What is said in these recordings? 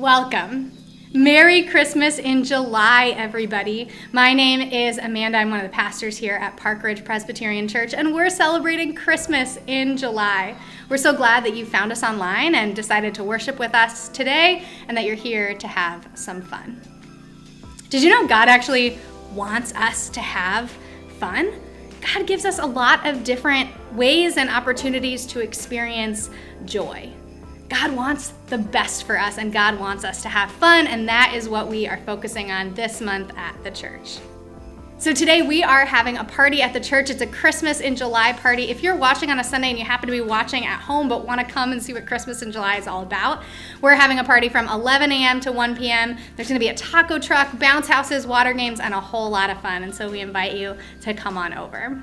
Welcome. Merry Christmas in July, everybody. My name is Amanda. I'm one of the pastors here at Park Ridge Presbyterian Church, and we're celebrating Christmas in July. We're so glad that you found us online and decided to worship with us today, and that you're here to have some fun. Did you know God actually wants us to have fun? God gives us a lot of different ways and opportunities to experience joy. God wants the best for us, and God wants us to have fun, and that is what we are focusing on this month at the church. So today we are having a party at the church. It's a Christmas in July party. If you're watching on a Sunday and you happen to be watching at home but want to come and see what Christmas in July is all about, we're having a party from 11 a.m. to 1 p.m. There's going to be a taco truck, bounce houses, water games, and a whole lot of fun, and so we invite you to come on over.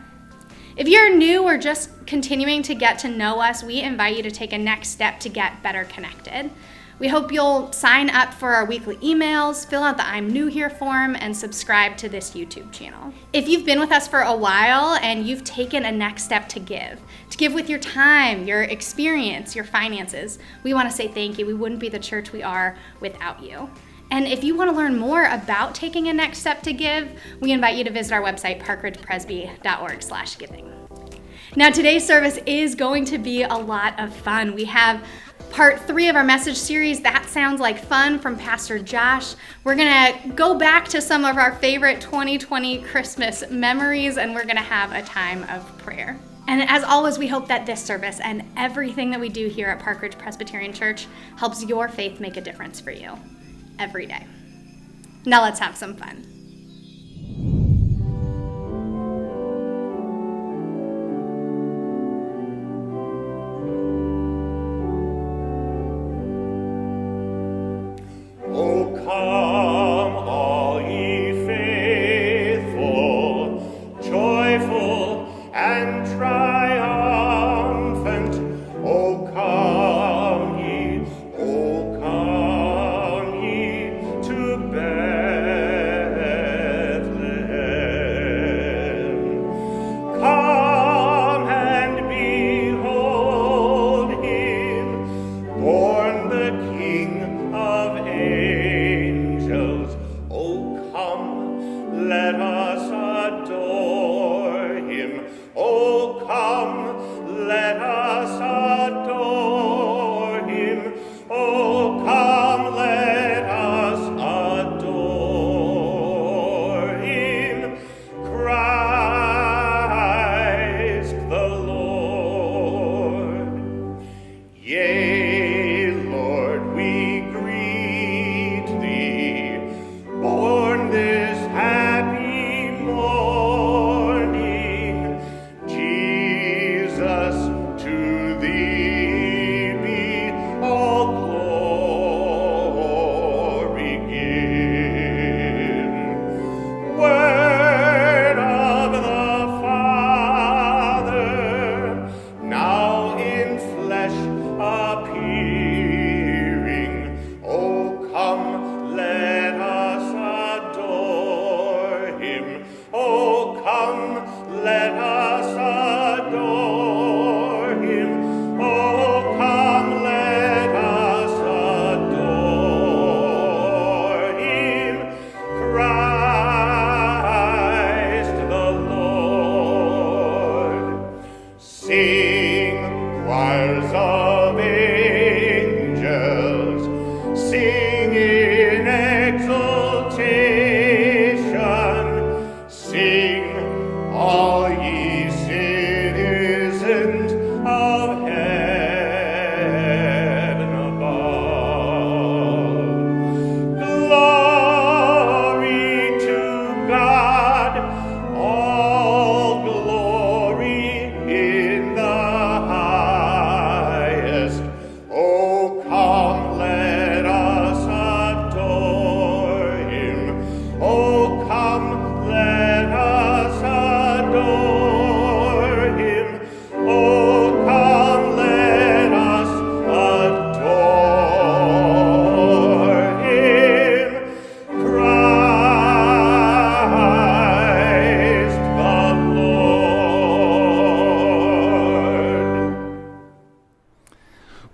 If you're new or just continuing to get to know us, we invite you to take a next step to get better connected. We hope you'll sign up for our weekly emails, fill out the I'm new here form, and subscribe to this YouTube channel. If you've been with us for a while and you've taken a next step to give with your time, your experience, your finances, we want to say thank you. We wouldn't be the church we are without you. And if you want to learn more about taking a next step to give, we invite you to visit our website, parkridgepresby.org/giving. Now, today's service is going to be a lot of fun. We have part 3 of our message series, That Sounds Like Fun, from Pastor Josh. We're going to go back to some of our favorite 2020 Christmas memories, and we're going to have a time of prayer. And as always, we hope that this service and everything that we do here at Park Ridge Presbyterian Church helps your faith make a difference for you every day. Now let's have some fun. Oh, come, all ye faithful, joyful and triumphant. Oh, come ye, to Bethlehem.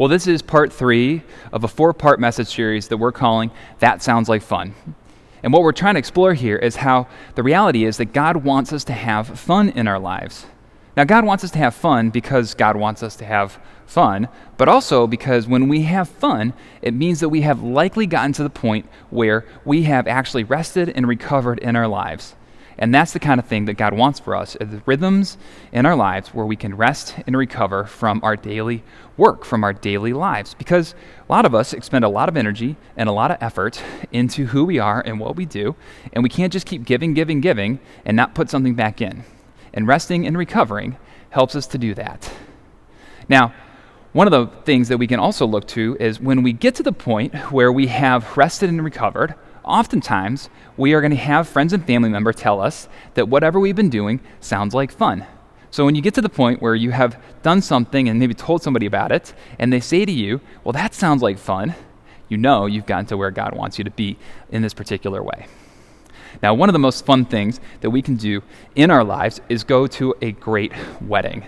Well, this is part 3 of a 4-part message series that we're calling That Sounds Like Fun. And what we're trying to explore here is how the reality is that God wants us to have fun in our lives. Now, God wants us to have fun because God wants us to have fun, but also because when we have fun, it means that we have likely gotten to the point where we have actually rested and recovered in our lives. And that's the kind of thing that God wants for us, is the rhythms in our lives where we can rest and recover from our daily work, from our daily lives. Because a lot of us expend a lot of energy and a lot of effort into who we are and what we do, and we can't just keep giving, and not put something back in. And resting and recovering helps us to do that. Now, one of the things that we can also look to is when we get to the point where we have rested and recovered, oftentimes we are going to have friends and family members tell us that whatever we've been doing sounds like fun. So when you get to the point where you have done something and maybe told somebody about it, and they say to you, well, that sounds like fun, you know you've gotten to where God wants you to be in this particular way. Now, one of the most fun things that we can do in our lives is go to a great wedding.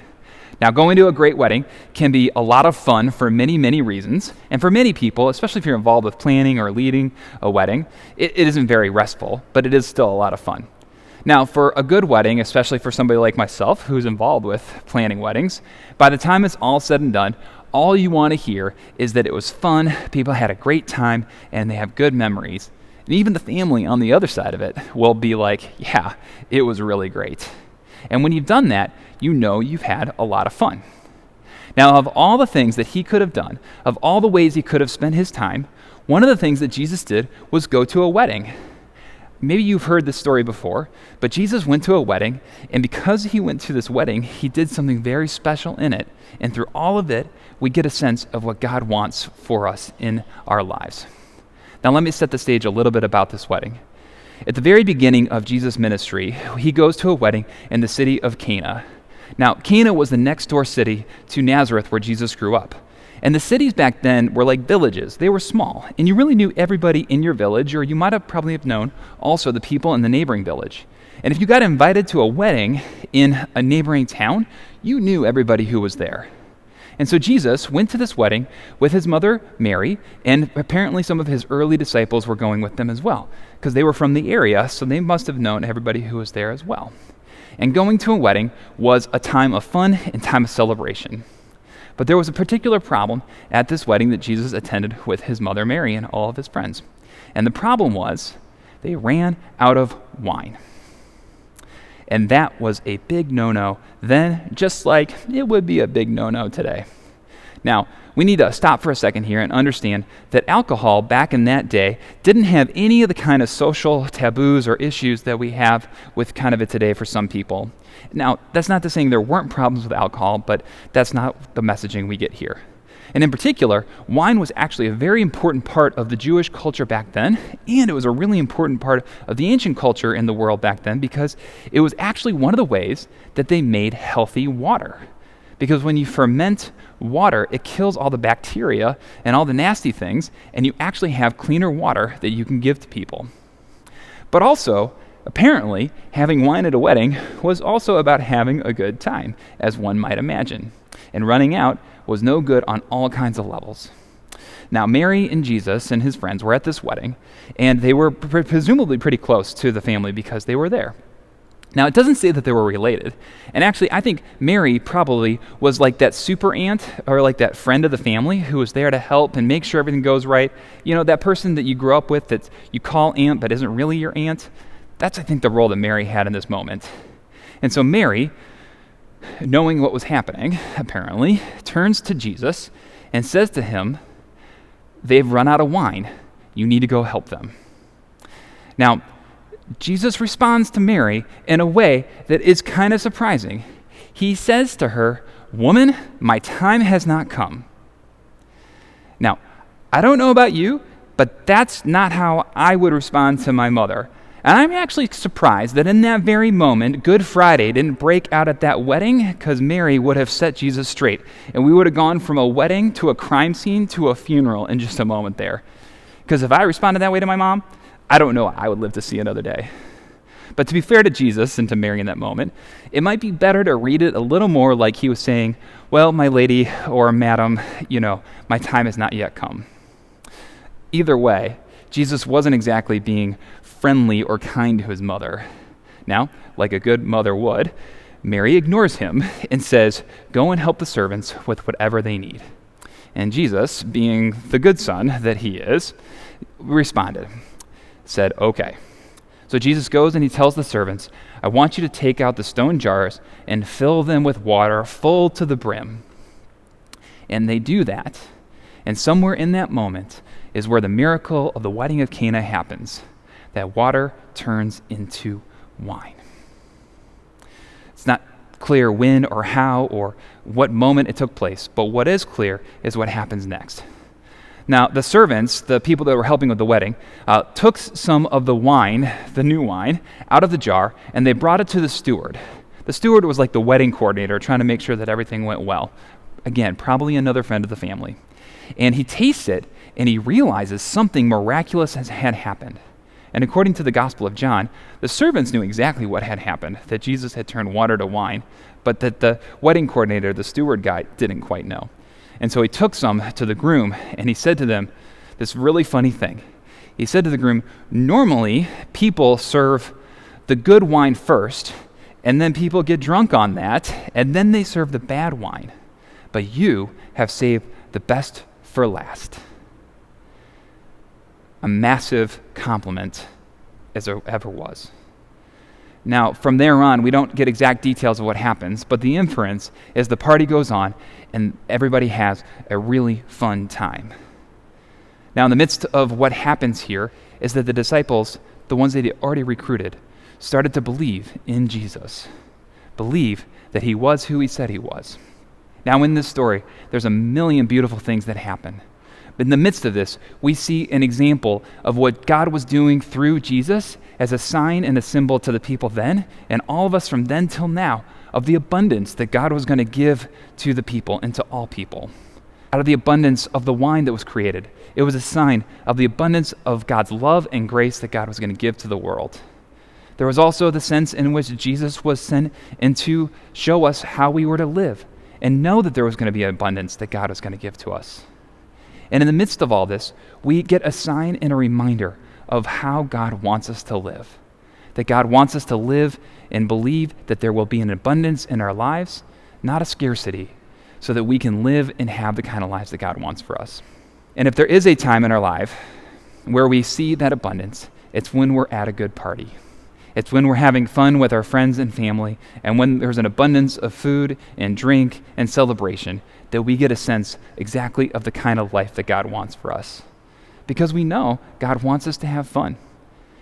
Now, going to a great wedding can be a lot of fun for many, many reasons. And for many people, especially if you're involved with planning or leading a wedding, it isn't very restful, but it is still a lot of fun. Now, for a good wedding, especially for somebody like myself who's involved with planning weddings, by the time it's all said and done, all you want to hear is that it was fun, people had a great time, and they have good memories. And even the family on the other side of it will be like, yeah, it was really great. And when you've done that, you know you've had a lot of fun. Now, of all the things that he could have done, of all the ways he could have spent his time, one of the things that Jesus did was go to a wedding. Maybe you've heard this story before, but Jesus went to a wedding, and because he went to this wedding, he did something very special in it. And through all of it, we get a sense of what God wants for us in our lives. Now, let me set the stage a little bit about this wedding. At the very beginning of Jesus' ministry, he goes to a wedding in the city of Cana. Now, Cana was the next door city to Nazareth where Jesus grew up. And the cities back then were like villages. They were small, and you really knew everybody in your village, or you might have probably have known also the people in the neighboring village. And if you got invited to a wedding in a neighboring town, you knew everybody who was there. And so Jesus went to this wedding with his mother, Mary, and apparently some of his early disciples were going with them as well, because they were from the area, so they must have known everybody who was there as well. And going to a wedding was a time of fun and time of celebration. But there was a particular problem at this wedding that Jesus attended with his mother, Mary, and all of his friends. And the problem was they ran out of wine. And that was a big no-no then, just like it would be a big no-no today. Now, we need to stop for a second here and understand that alcohol back in that day didn't have any of the kind of social taboos or issues that we have with kind of it today for some people. Now, that's not to say there weren't problems with alcohol, but that's not the messaging we get here. And in particular, wine was actually a very important part of the Jewish culture back then, and it was a really important part of the ancient culture in the world back then because it was actually one of the ways that they made healthy water. Because when you ferment water, it kills all the bacteria and all the nasty things, and you actually have cleaner water that you can give to people. But also, apparently, having wine at a wedding was also about having a good time, as one might imagine. And running out was no good on all kinds of levels. Now, Mary and Jesus and his friends were at this wedding, and they were presumably pretty close to the family because they were there. Now, it doesn't say that they were related. And actually, I think Mary probably was like that super aunt or like that friend of the family who was there to help and make sure everything goes right. You know, that person that you grew up with that you call aunt but isn't really your aunt. That's, I think, the role that Mary had in this moment. And so Mary, knowing what was happening, apparently, turns to Jesus and says to him, "They've run out of wine. You need to go help them." Now, Jesus responds to Mary in a way that is kind of surprising. He says to her, "Woman, my time has not come." Now, I don't know about you, but that's not how I would respond to my mother. And I'm actually surprised that in that very moment, Good Friday didn't break out at that wedding, because Mary would have set Jesus straight. And we would have gone from a wedding to a crime scene to a funeral in just a moment there. Because if I responded that way to my mom, I don't know I would live to see another day. But to be fair to Jesus and to Mary in that moment, it might be better to read it a little more like he was saying, well, my lady or madam, my time has not yet come. Either way, Jesus wasn't exactly being friendly or kind to his mother. Now, like a good mother would, Mary ignores him and says, go and help the servants with whatever they need. And Jesus, being the good son that he is, responded, said, okay. So Jesus goes and he tells the servants, I want you to take out the stone jars and fill them with water full to the brim. And they do that. And somewhere in that moment is where the miracle of the wedding of Cana happens. That water turns into wine. It's not clear when or how or what moment it took place, but what is clear is what happens next. Now, the servants, the people that were helping with the wedding, took some of the wine, the new wine, out of the jar, and they brought it to the steward. The steward was like the wedding coordinator, trying to make sure that everything went well. Again, probably another friend of the family. And he tastes it, and he realizes something miraculous had happened. And according to the Gospel of John, the servants knew exactly what had happened, that Jesus had turned water to wine, but that the wedding coordinator, the steward guy, didn't quite know. And so he took some to the groom, and he said to them this really funny thing. He said to the groom, normally people serve the good wine first, and then people get drunk on that, and then they serve the bad wine. But you have saved the best for last. A massive compliment as there ever was. Now, from there on, we don't get exact details of what happens, but the inference is the party goes on and everybody has a really fun time. Now, in the midst of what happens here is that the disciples, the ones they already recruited, started to believe in Jesus, believe that he was who he said he was. Now, in this story, there's a million beautiful things that happen. But in the midst of this, we see an example of what God was doing through Jesus as a sign and a symbol to the people then, and all of us from then till now, of the abundance that God was going to give to the people and to all people. Out of the abundance of the wine that was created, it was a sign of the abundance of God's love and grace that God was going to give to the world. There was also the sense in which Jesus was sent in to show us how we were to live and know that there was going to be an abundance that God was going to give to us. And in the midst of all this, we get a sign and a reminder of how God wants us to live. That God wants us to live and believe that there will be an abundance in our lives, not a scarcity, so that we can live and have the kind of lives that God wants for us. And if there is a time in our life where we see that abundance, it's when we're at a good party. It's when we're having fun with our friends and family, and when there's an abundance of food and drink and celebration, that we get a sense exactly of the kind of life that God wants for us. Because we know God wants us to have fun.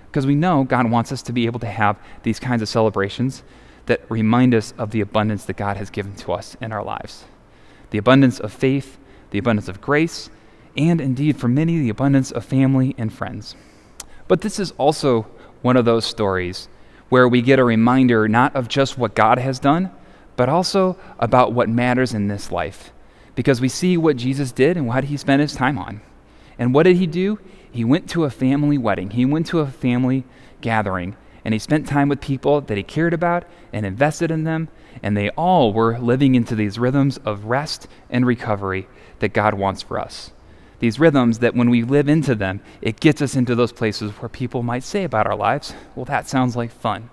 Because we know God wants us to be able to have these kinds of celebrations that remind us of the abundance that God has given to us in our lives. The abundance of faith, the abundance of grace, and indeed for many, the abundance of family and friends. But this is also one of those stories where we get a reminder not of just what God has done, but also about what matters in this life. Because we see what Jesus did and what he spent his time on. And what did he do? He went to a family wedding. He went to a family gathering, and he spent time with people that he cared about and invested in them, and they all were living into these rhythms of rest and recovery that God wants for us. These rhythms that when we live into them, it gets us into those places where people might say about our lives, well, that sounds like fun.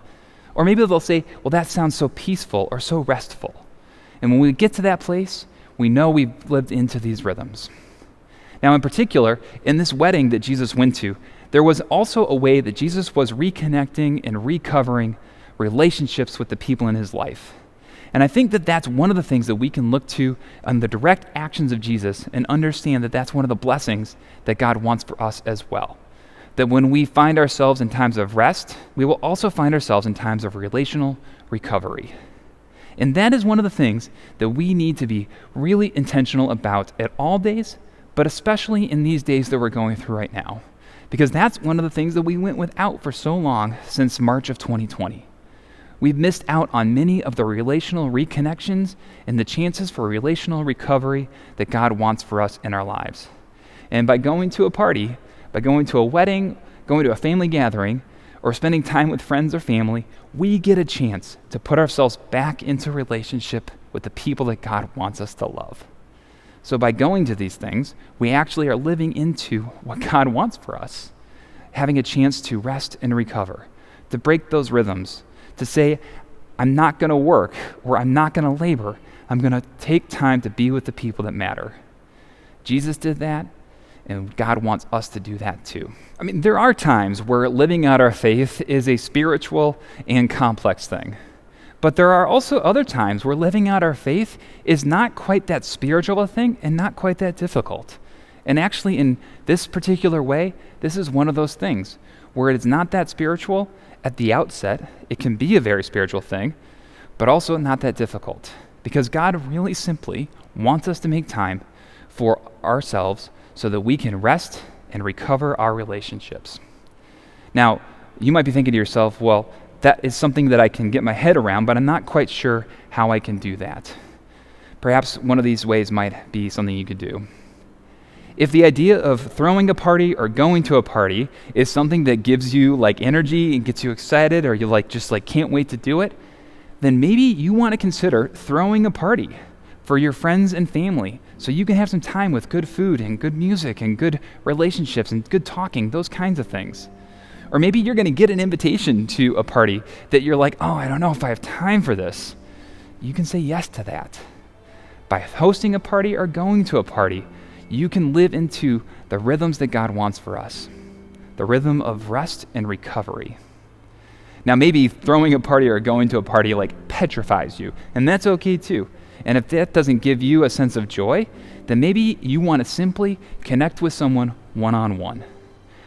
Or maybe they'll say, well, that sounds so peaceful or so restful. And when we get to that place, we know we've lived into these rhythms. Now, in particular, in this wedding that Jesus went to, there was also a way that Jesus was reconnecting and recovering relationships with the people in his life. And I think that that's one of the things that we can look to on the direct actions of Jesus and understand that that's one of the blessings that God wants for us as well. That when we find ourselves in times of rest, we will also find ourselves in times of relational recovery. And that is one of the things that we need to be really intentional about at all days, but especially in these days that we're going through right now. Because that's one of the things that we went without for so long since March of 2020. We've missed out on many of the relational reconnections and the chances for relational recovery that God wants for us in our lives. And by going to a party, by going to a wedding, going to a family gathering, or spending time with friends or family, we get a chance to put ourselves back into relationship with the people that God wants us to love. So by going to these things, we actually are living into what God wants for us, having a chance to rest and recover, to break those rhythms, to say, I'm not going to work or I'm not going to labor. I'm going to take time to be with the people that matter. Jesus did that, and God wants us to do that too. I mean, there are times where living out our faith is a spiritual and complex thing. But there are also other times where living out our faith is not quite that spiritual a thing and not quite that difficult. And actually, in this particular way, this is one of those things where it's not that spiritual at the outset. It can be a very spiritual thing, but also not that difficult. Because God really simply wants us to make time for ourselves so that we can rest and recover our relationships. Now, you might be thinking to yourself, well, that is something that I can get my head around, but I'm not quite sure how I can do that. Perhaps one of these ways might be something you could do. If the idea of throwing a party or going to a party is something that gives you like energy and gets you excited, or you just can't wait to do it, then maybe you want to consider throwing a party for your friends and family so you can have some time with good food and good music and good relationships and good talking, those kinds of things. Or maybe you're going to get an invitation to a party that you're like, oh, I don't know if I have time for this. You can say yes to that. By hosting a party or going to a party, you can live into the rhythms that God wants for us, the rhythm of rest and recovery. Now, maybe throwing a party or going to a party petrifies you, and that's okay too. And if that doesn't give you a sense of joy, then maybe you want to simply connect with someone one-on-one.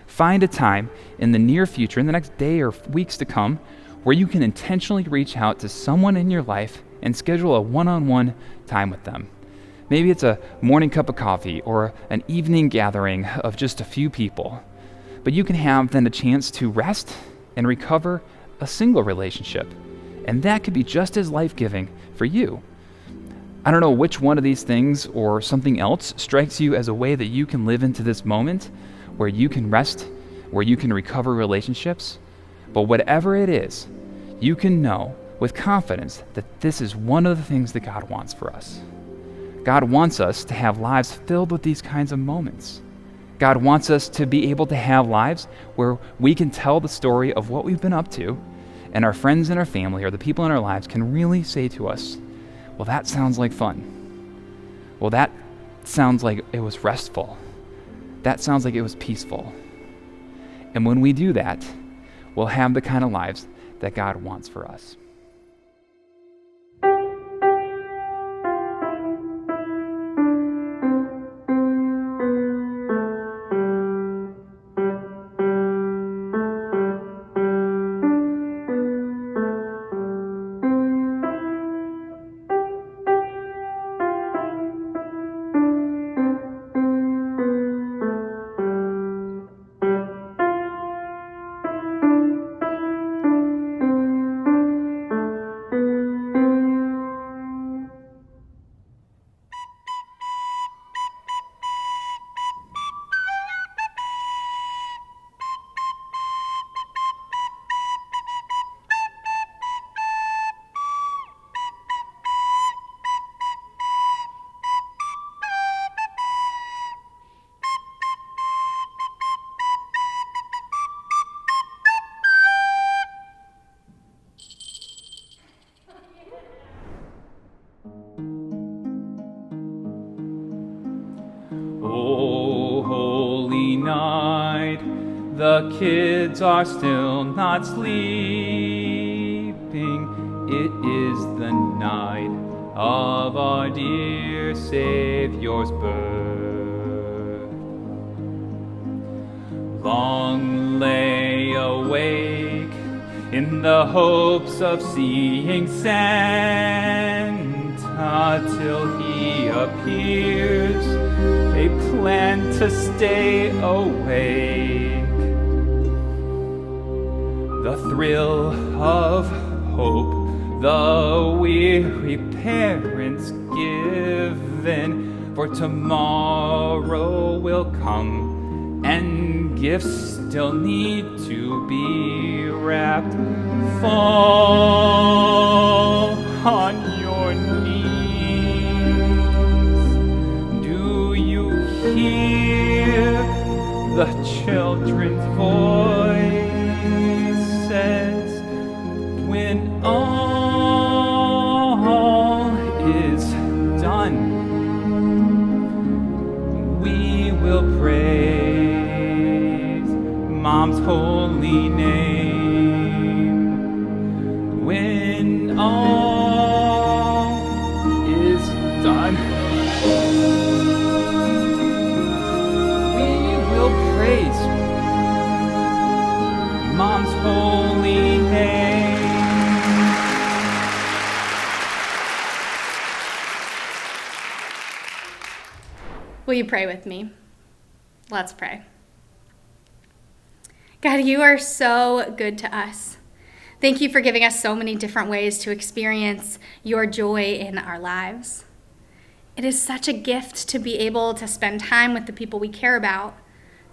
Find a time in the near future, in the next day or weeks to come, where you can intentionally reach out to someone in your life and schedule a one-on-one time with them. Maybe it's a morning cup of coffee or an evening gathering of just a few people. But you can have then a chance to rest and recover a single relationship. And that could be just as life-giving for you. I don't know which one of these things or something else strikes you as a way that you can live into this moment where you can rest, where you can recover relationships. But whatever it is, you can know with confidence that this is one of the things that God wants for us. God wants us to have lives filled with these kinds of moments. God wants us to be able to have lives where we can tell the story of what we've been up to, and our friends and our family or the people in our lives can really say to us, well, that sounds like fun. Well, that sounds like it was restful. That sounds like it was peaceful. And when we do that, we'll have the kind of lives that God wants for us. The kids are still not sleeping. It is the night of our dear Savior's birth. Long lay awake in the hopes of seeing Santa till he appears. They plan to stay awake. The thrill of hope the weary parents given, for tomorrow will come and gifts still need to be wrapped. Fall on your knees. Do you hear the children's voices when all is done? We will praise Mom's holy name when all is done. We will praise Mom's holy name. Will you pray with me? Let's pray. God, you are so good to us. Thank you for giving us so many different ways to experience your joy in our lives. It is such a gift to be able to spend time with the people we care about,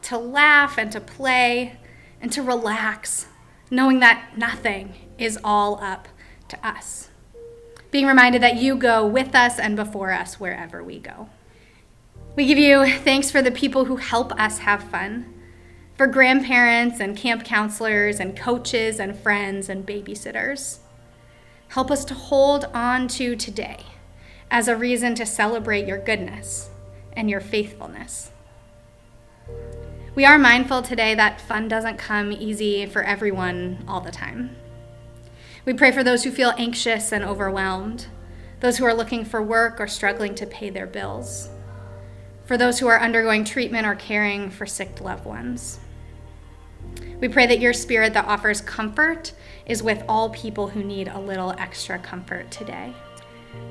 to laugh and to play and to relax, knowing that nothing is all up to us. Being reminded that you go with us and before us wherever we go. We give you thanks for the people who help us have fun, for grandparents and camp counselors and coaches and friends and babysitters. Help us to hold on to today as a reason to celebrate your goodness and your faithfulness. We are mindful today that fun doesn't come easy for everyone all the time. We pray for those who feel anxious and overwhelmed, those who are looking for work or struggling to pay their bills, for those who are undergoing treatment or caring for sick loved ones. We pray that your spirit that offers comfort is with all people who need a little extra comfort today.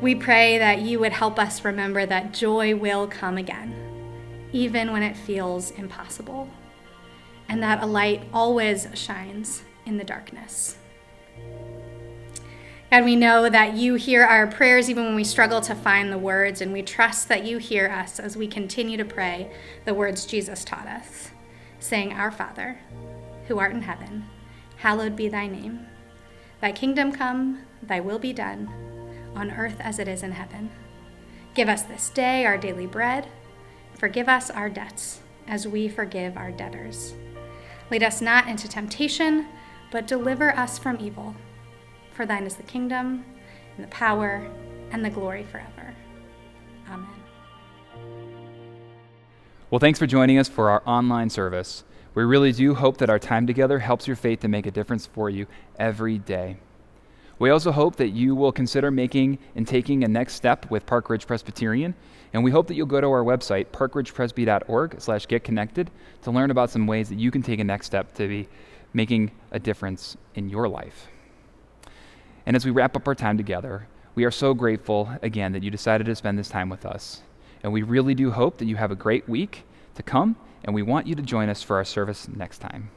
We pray that you would help us remember that joy will come again, even when it feels impossible, and that a light always shines in the darkness. God, we know that you hear our prayers even when we struggle to find the words, and we trust that you hear us as we continue to pray the words Jesus taught us, saying, Our Father, who art in heaven, hallowed be thy name. Thy kingdom come, thy will be done, on earth as it is in heaven. Give us this day our daily bread. Forgive us our debts, as we forgive our debtors. Lead us not into temptation, but deliver us from evil. For thine is the kingdom, and the power, and the glory forever. Amen. Well, thanks for joining us for our online service. We really do hope that our time together helps your faith to make a difference for you every day. We also hope that you will consider making and taking a next step with Park Ridge Presbyterian, and we hope that you'll go to our website, parkridgepresby.org/getconnected, to learn about some ways that you can take a next step to be making a difference in your life. And as we wrap up our time together, we are so grateful again that you decided to spend this time with us. And we really do hope that you have a great week to come, and we want you to join us for our service next time.